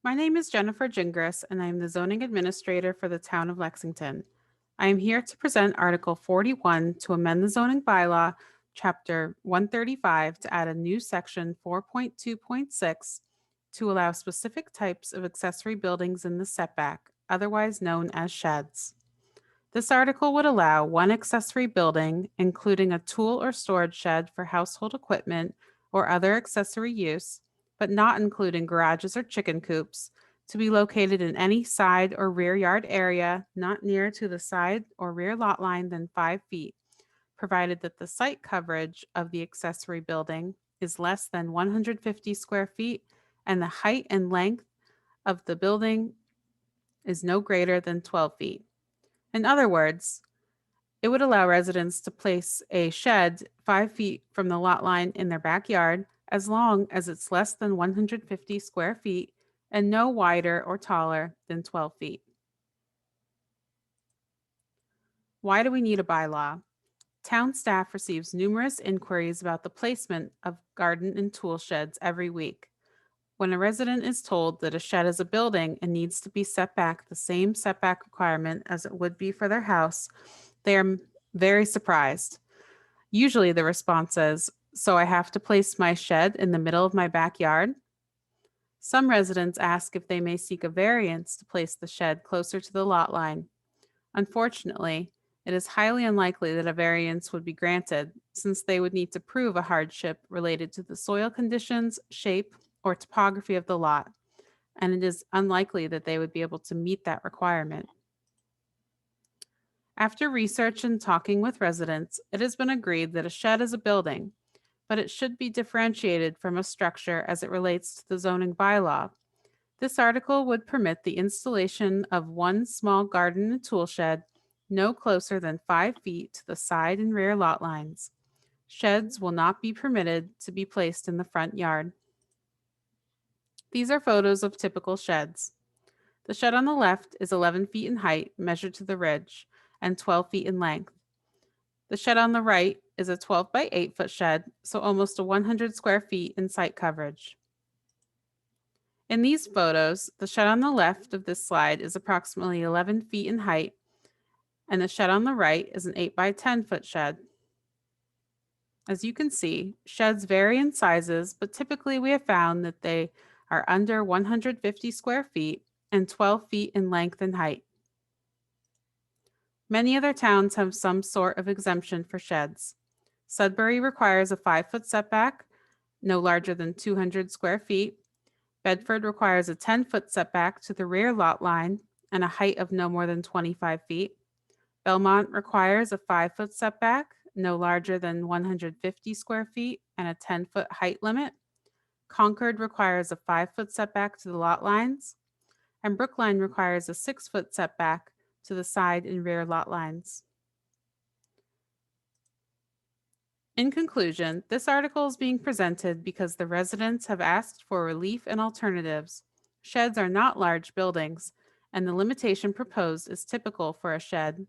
My name is Jennifer Gingras, and I am the zoning administrator for the town of Lexington. I am here to present Article 41 to amend the zoning bylaw, Chapter 135, to add a new section 4.2.6 to allow specific types of accessory buildings in the setback, otherwise known as sheds. This article would allow one accessory building, including a tool or storage shed for household equipment or other accessory use, but not including garages or chicken coops, to be located in any side or rear yard area not nearer to the side or rear lot line than 5 feet, provided that the site coverage of the accessory building is less than 150 square feet and the height and length of the building is no greater than 12 feet. In other words, it would allow residents to place a shed 5 feet from the lot line in their backyard as long as it's less than 150 square feet and no wider or taller than 12 feet. Why do we need a bylaw? Town staff receives numerous inquiries about the placement of garden and tool sheds every week. When a resident is told that a shed is a building and needs to be set back the same setback requirement as it would be for their house, they are very surprised. Usually the response is, "So I have to place my shed in the middle of my backyard?" Some residents ask if they may seek a variance to place the shed closer to the lot line. Unfortunately, it is highly unlikely that a variance would be granted, since they would need to prove a hardship related to the soil conditions, shape, or topography of the lot, and it is unlikely that they would be able to meet that requirement. After research and talking with residents, it has been agreed that a shed is a building, but it should be differentiated from a structure as it relates to the zoning bylaw. This article would permit the installation of one small garden and tool shed no closer than 5 feet to the side and rear lot lines. Sheds will not be permitted to be placed in the front yard. These are photos of typical sheds. The shed on the left is 11 feet in height, measured to the ridge, and 12 feet in length. The shed on the right is a 12 by 8 foot shed, so almost a 100 square feet in site coverage. In these photos, the shed on the left of this slide is approximately 11 feet in height, and the shed on the right is an 8 by 10 foot shed. As you can see, sheds vary in sizes, but typically we have found that they are under 150 square feet and 12 feet in length and height. Many other towns have some sort of exemption for sheds. Sudbury requires a 5-foot setback, no larger than 200 square feet. Bedford requires a 10-foot setback to the rear lot line and a height of no more than 25 feet. Belmont requires a 5-foot setback, no larger than 150 square feet, and a 10-foot height limit. Concord requires a 5-foot setback to the lot lines, and Brookline requires a 6-foot setback to the side and rear lot lines. In conclusion, this article is being presented because the residents have asked for relief and alternatives. Sheds are not large buildings, and the limitation proposed is typical for a shed.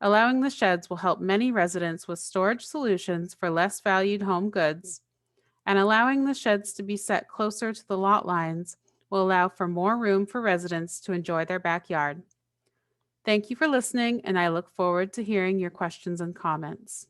Allowing the sheds will help many residents with storage solutions for less valued home goods, and allowing the sheds to be set closer to the lot lines will allow for more room for residents to enjoy their backyard. Thank you for listening, and I look forward to hearing your questions and comments.